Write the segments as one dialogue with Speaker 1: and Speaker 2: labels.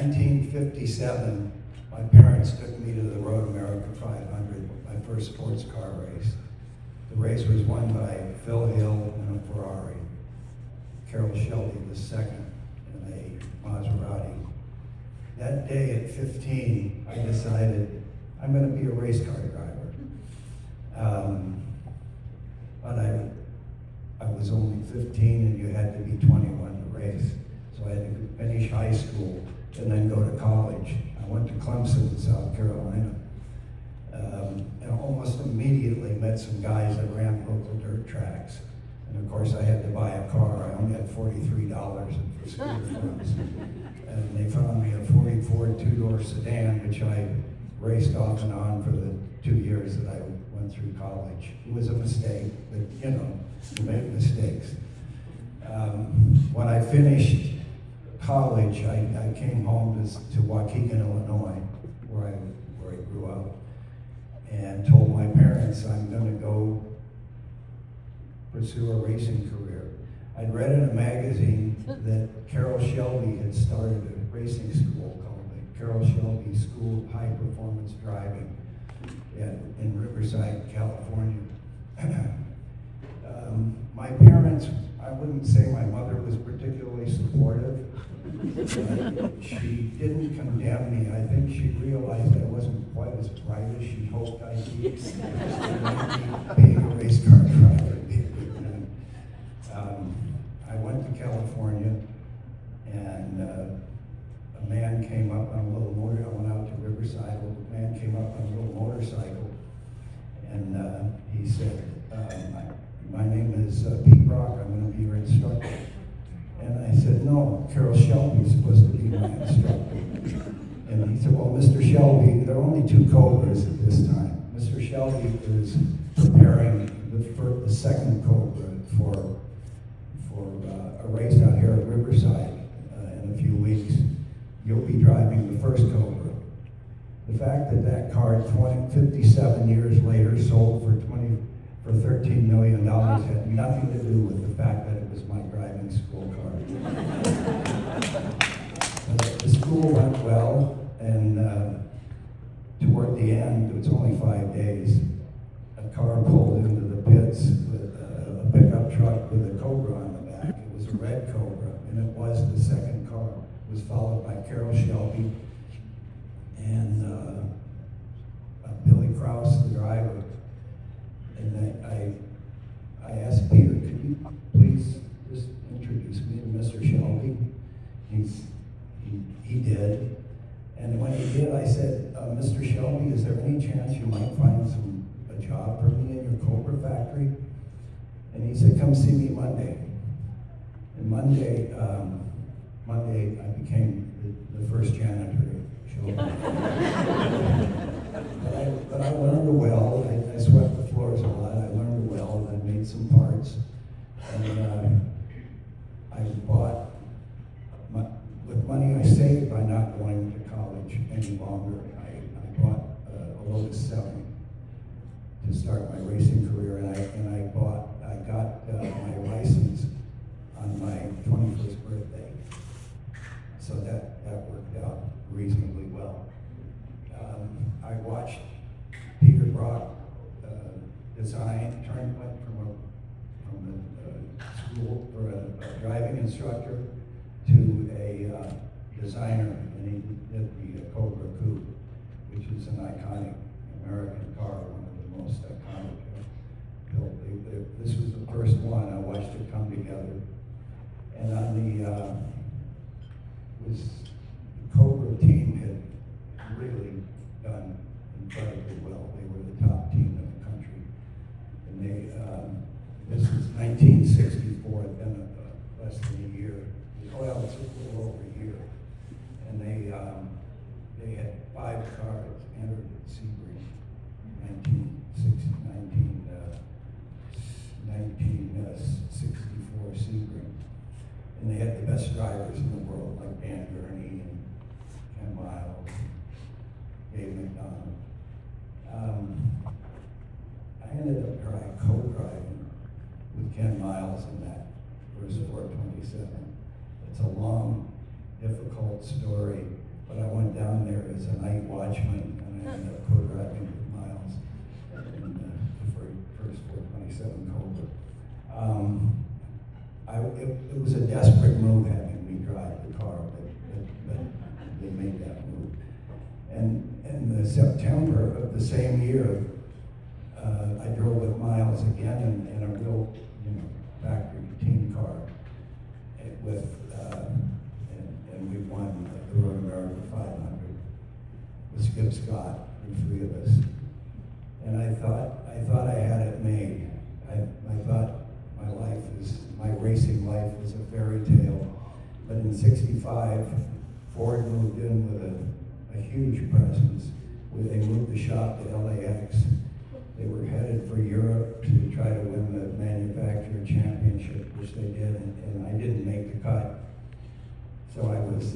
Speaker 1: 1957, my parents took me to the Road America 500, my first sports car race. The race was won by Phil Hill in a Ferrari. Carroll Shelby was second in a Maserati. That day at 15, I decided I'm going to be a race car driver. But I was only 15 and you had to be 21 to race. So I had to finish high school and then go to college. I went to Clemson, South Carolina. And almost immediately met some guys that ran local dirt tracks. And of course I had to buy a car. I only had $43 for scooter funds. And they found me a 44 two-door sedan, which I raced off and on for the 2 years that I went through college. It was a mistake, but you know, you make mistakes. When I finished college, I came home to Waukegan, Illinois, where I grew up, and told my parents I'm going to go pursue a racing career. I'd read in a magazine that Carroll Shelby had started a racing school called the Carroll Shelby School of High Performance Driving in Riverside, California. My parents, I wouldn't say my mother was particularly supportive. She didn't condemn me. I think she realized I wasn't quite as bright as she hoped I'd be. Being a race car driver. I went to California, and a man came up on a little motor. I went out to Riverside. A man came up on a little motorcycle, and he said, "My name is Pete Brock. I'm going to be your instructor." And I said, "No, Carroll Shelby is supposed to be my instructor." And he said, "Well, Mr. Shelby, there are only 2 Cobras at this time. Mr. Shelby is preparing the second Cobra for a race out here at Riverside in a few weeks. You'll be driving the first Cobra." The fact that car 57 years later sold for $13 million had nothing to do with the fact that it was my driving school car. The school went well, and toward the end, it was only 5 days, a car pulled into the pits with a pickup truck with a Cobra on the back. It was a red Cobra, and it was the second car. It was followed by Carroll Shelby and Billy Krause, the driver. And I asked Peter, "Could you please just introduce me to Mr. Shelby?" He did. And when he did, I said, "Mr. Shelby, is there any chance you might find a job for me in your Cobra factory?" And he said, "Come see me Monday." And Monday I became the first janitor at Shelby. But I learned well. I swept the floors a lot. I learned well. I made some parts. And I bought, with money I saved by not going to college any longer, I bought a Lotus 7 to start my racing career. And I got my license on my 21st birthday. So that worked out reasonably well. I watched Peter Brock went from a school for a driving instructor to a designer, and he did the Cobra Coupe, which is an iconic American car, one of the most iconic built. This was the first one. I watched it come together, and on the Cobra team had really done incredibly well. They were the top team in the country. And this is 1964, it'd been less than a year. Well, it's a little over a year. And they had 5 cars entered at Sebring, 1964 Sebring. And they had the best drivers in the world, like Dan Gurney and Ken Miles, Dave McDonald. I ended up co-driving with Ken Miles in that first 427. It's a long, difficult story. but I went down there as a night watchman, and I ended up co-driving with Miles in the first 427 Cobra. It was a desperate move having me drive the car, but they made that move. And in the September of the same year, I drove with Miles again in a real, factory team car and we won the Road America 500 with Skip Scott, the three of us. And I thought I had it made. I thought my racing life was a fairy tale. But in '65, Ford moved in with a huge presence. They moved the shop to LAX. They were headed for Europe to try to win the manufacturer championship, which they did, and I didn't make the cut. So I was,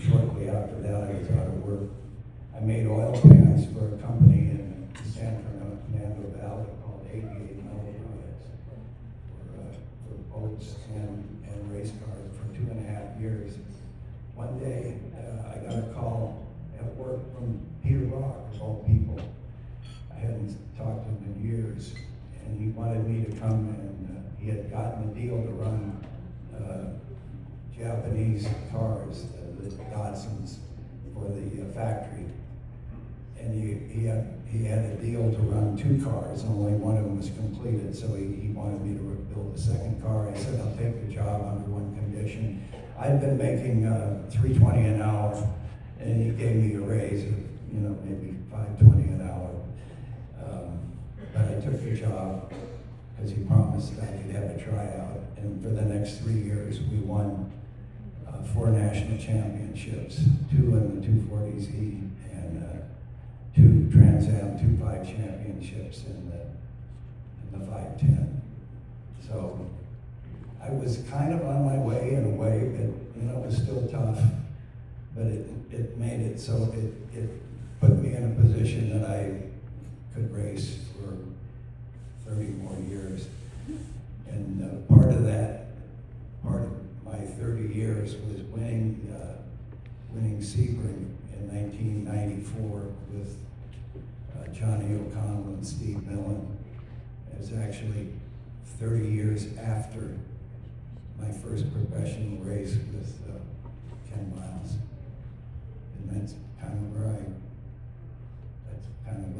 Speaker 1: shortly after that, I was out of work. I made oil pans for a company in San Fernando Valley called 88 Metal Products for boats and race cars for 2.5 years. One day, I got a call at work from Peter Rock, of all people. I hadn't talked to him in years, and he wanted me to come, and he had gotten a deal to run Japanese cars, the Datsuns, for the factory. And he had a deal to run 2 cars, only one of them was completed, so he wanted me to build a second car. I said, I'll take the job under one condition. I'd been making $3.20 an hour, and he gave me a raise of, maybe $5.20 an hour. But I took the job because he promised I could have a tryout. And for the next 3 years, we won 4 national championships, 2 in the 240Z and 2 Trans Am 2.5 championships in the 510. So I was kind of on my way in a way, but it was still tough. But it made it so it put me in a position that I could race for 30 more years. And part of my 30 years was winning Sebring in 1994 with Johnny O'Connell and Steve Millen. It was actually 30 years after my first professional race with Ken Miles. And that's kind of what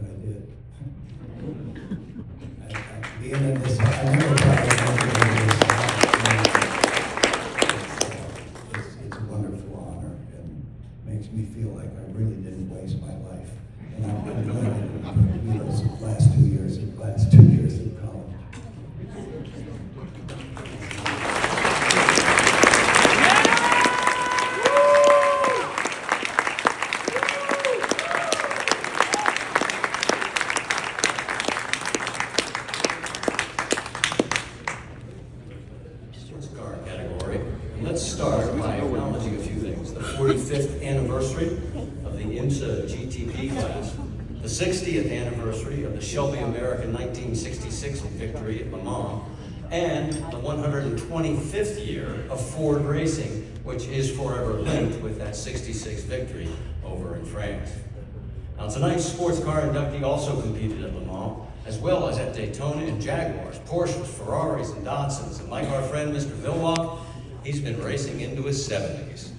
Speaker 1: I did. Being in this, I never thought I'd ever do this. It's a wonderful honor and makes me feel like I really didn't waste my life. And I'm glad those last 2 years of college.
Speaker 2: Let's start by acknowledging a few things. The 45th anniversary of the IMSA GTP class, the 60th anniversary of the Shelby American 1966 victory at Le Mans, and the 125th year of Ford Racing, which is forever linked with that 66 victory over in France. Now tonight's sports car inductee also competed at Le Mans, as well as at Daytona and Jaguars, Porsches, Ferraris, and Datsuns. And like our friend Mr. Vilwalk, he's been racing into his 70s.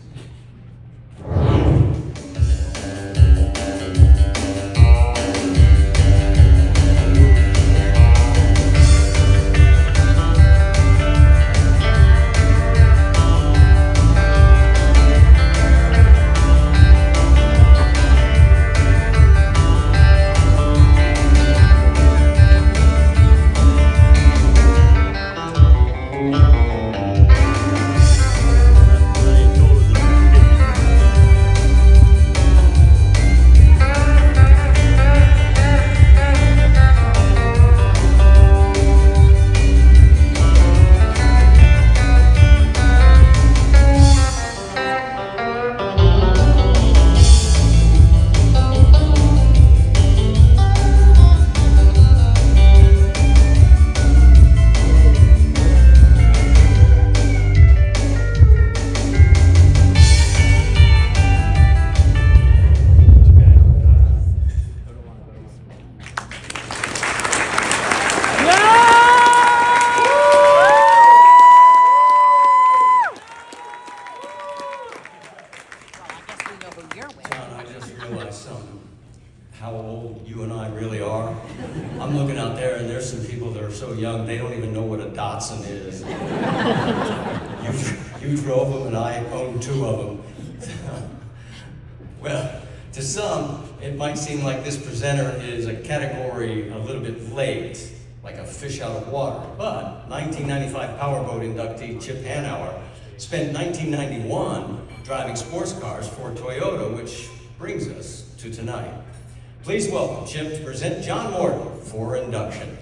Speaker 3: know who you're with.
Speaker 2: John, I just realized something. How old you and I really are. I'm looking out there and there's some people that are so young they don't even know what a Datsun is. You drove them and I own 2 of them. Well, to some, it might seem like this presenter is a category a little bit late, like a fish out of water. But 1995 Powerboat inductee Chip Hanauer spent 1991 driving sports cars for Toyota, which brings us to tonight. Please welcome Chip to present John Morton for induction.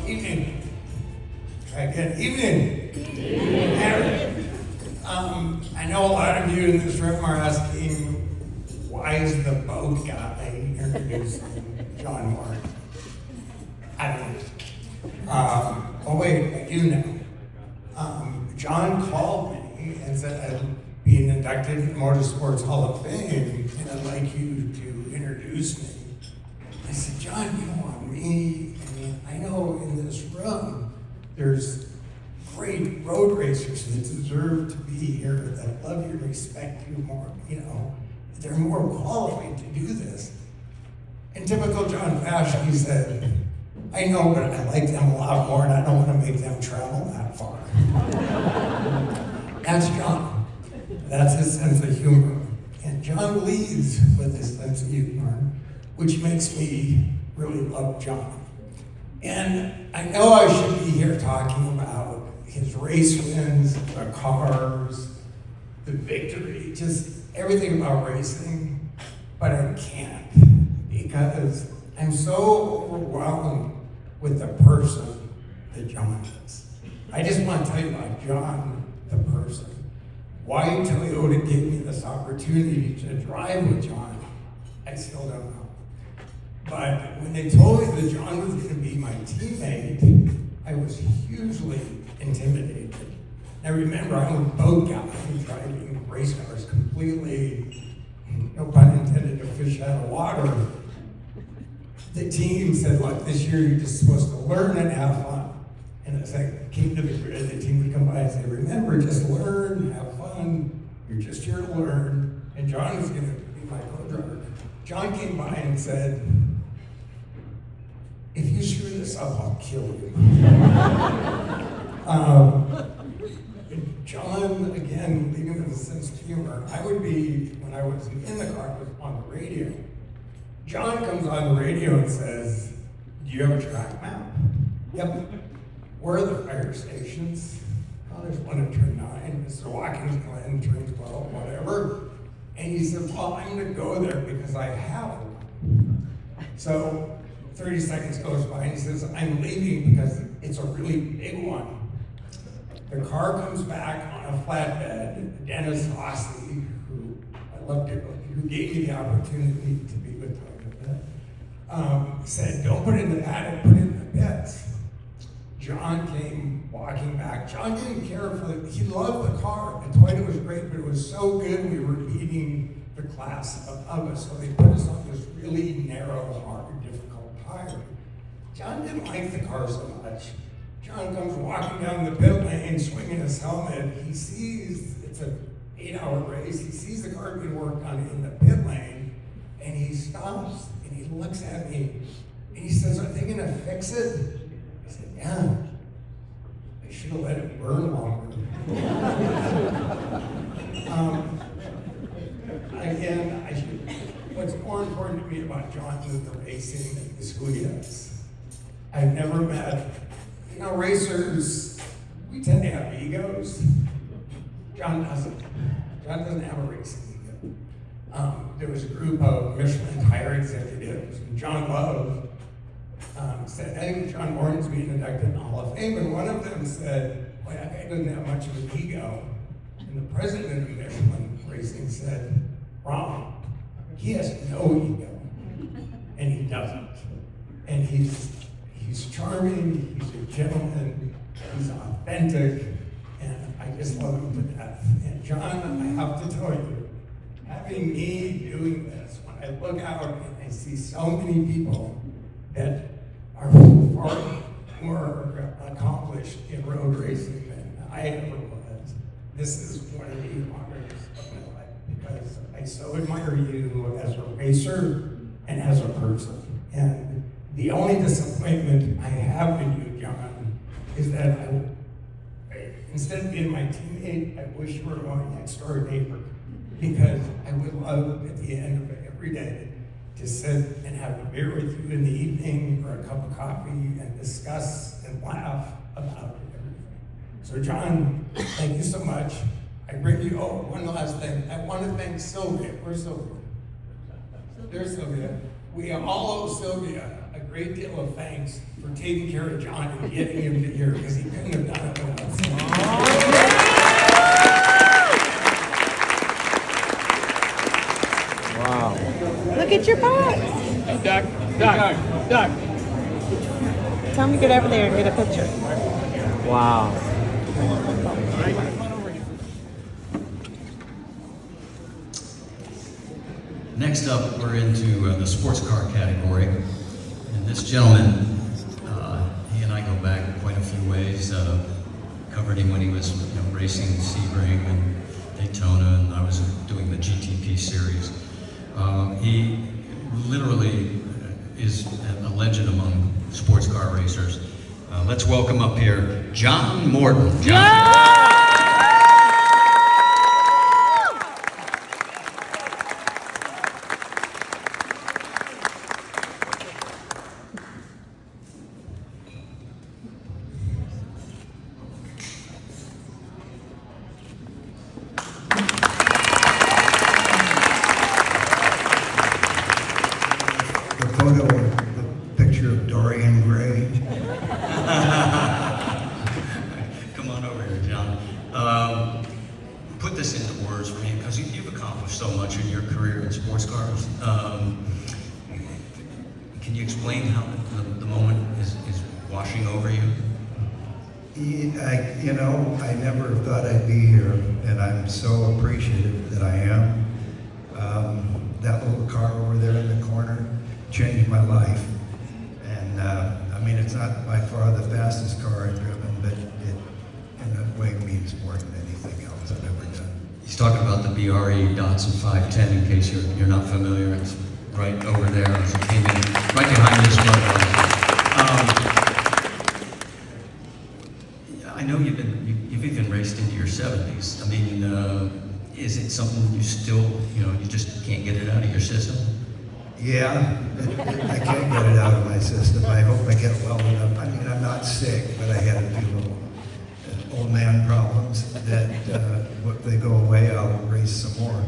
Speaker 4: Evening. Try again. Evening. I know a lot of you in this room are asking, why is the boat guy introducing John Morton? I don't know. Oh wait, I do know. John called me and said I'd be inducted in the Motorsports Hall of Fame and I'd like you to introduce me. I said, John, you want me? I mean, I know in this room there's great road racers that deserve to be here, that love you, respect you more, you know, they're more qualified to do this. In typical John fashion, he said, I know, but I like them a lot more and I don't want to make them travel that far. That's John. That's his sense of humor. And John leads with his sense of humor, which makes me really love John. And I know I should be here talking about his race wins, the cars, the victory, just everything about racing, but I can't because I'm so overwhelmed with the person that John is. I just want to tell you about John, the person. Why Toyota gave me this opportunity to drive with John, I still don't know. But when they told me that John was going to be my teammate, I was hugely intimidated. Now remember, I'm a boat guy, I'm driving race cars completely, no pun intended, a fish out of water. The team said, look, this year you're just supposed to learn and have fun. And as I came to the grid, the team would come by and say, remember, just learn, have fun, you're just here to learn, and John is gonna be my co-driver. John came by and said, if you screw this up, I'll kill you. John, again, leading with a sense of humor, I would be, when I was in the car, I was on the radio. John comes on the radio and says, do you have a track map? Yep. Where are the fire stations? Oh, there's one at turn 9, Mr. Watkins Glen, turn 12, whatever. And he said, well, I'm gonna go there because I have one. So 30 seconds goes by and he says, I'm leaving because it's a really big one. The car comes back on a flatbed. Dennis Hossie, who I love to go, who gave me the opportunity to be with Toyota, said, don't put it in the paddock, put it in the pits. John came walking back. John didn't care he loved the car. The Toyota was great, but it was so good we were beating the class above us. So they put us on this really narrow, hard, difficult tire. John didn't like the car so much. John comes walking down the pit lane, swinging his helmet. He sees it's an 8-hour race. He sees the car being worked on in the pit lane, and he stops and he looks at me and he says, "Are they going to fix it?" I said, "Yeah. I should have let it burn longer." What's more important to me about John than the racing is who he is. I've never met, racers, we tend to have egos. John doesn't. John doesn't have a racing ego. There was a group of Michelin tire executives, and John Love said, I think John Morton's being inducted in the Hall of Fame, and one of them said, well, that guy doesn't have much of an ego. And the president of Michelin Racing said, wrong. He has no ego, and he doesn't. And he's charming, he's a gentleman, he's authentic, and I just love him to death. And John, I have to tell you, having me doing this, when I look out and I see so many people that are far more accomplished in road racing than I ever was, this is one of the honors of my life, because I so admire you as a racer and as a person. And the only disappointment I have in you, John, is that instead of being my teammate, I wish you were my next door neighbor, because I would love at the end of every day to sit and have a beer with you in the evening or a cup of coffee and discuss and laugh about everything. So John, thank you so much. I bring you, one last thing. I want to thank Sylvia. Where's Sylvia? There's Sylvia. We all owe Sylvia a great deal of thanks for taking care of John and getting him to here, because he couldn't have done it without Sylvia.
Speaker 3: Wow.
Speaker 5: Look at your box.
Speaker 3: Hey, Doc.
Speaker 5: Tell me to get over there and get a picture.
Speaker 3: Wow.
Speaker 2: Next up, we're into the sports car category. And this gentleman, he and I go back quite a few ways. Covered him when he was racing Sebring and Daytona, and I was doing the GTP series. He literally is a legend among sports car racers. Let's welcome up here John Morton. John.
Speaker 1: The photo, the picture of Dorian Gray.
Speaker 2: Come on over here, John. Put this into words for me, because you've accomplished so much in your career in sports cars. Can you explain how the moment is washing over you?
Speaker 1: I never thought I'd be here, and I'm so appreciative that I am. That little car over there in the corner changed my life. And it's not by far the fastest car I've driven, but it in a way means more than anything else I've ever done.
Speaker 2: He's talking about the BRE Datsun 510, in case you're not familiar. It's right over there as it came in, right behind this motor. I know you've even raced into your 70s. I mean, is it something you still, you just can't get it out of your system?
Speaker 1: Yeah, I can't get it out of my system. I hope I get well enough. I mean, I'm not sick, but I had a few little old man problems that if they go away, I'll race some more.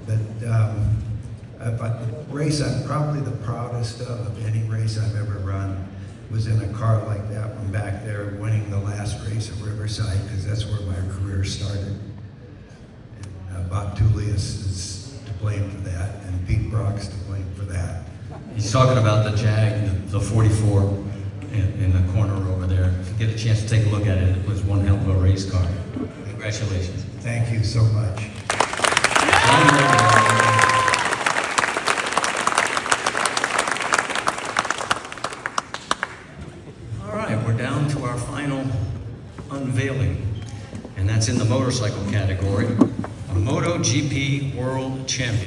Speaker 1: But the race I'm probably the proudest of any race I've ever run was in a car like that one back there, winning the last race at Riverside, because that's where my career started. And Bob Tullius is to blame for that, and Pete Brock's to blame for that.
Speaker 2: He's talking about the Jag, the 44 in the corner over there. If you get a chance to take a look at it, it was one hell of a race car. Congratulations.
Speaker 1: Thank you so much.
Speaker 2: All right, we're down to our final unveiling, and that's in the motorcycle category, a MotoGP World Champion.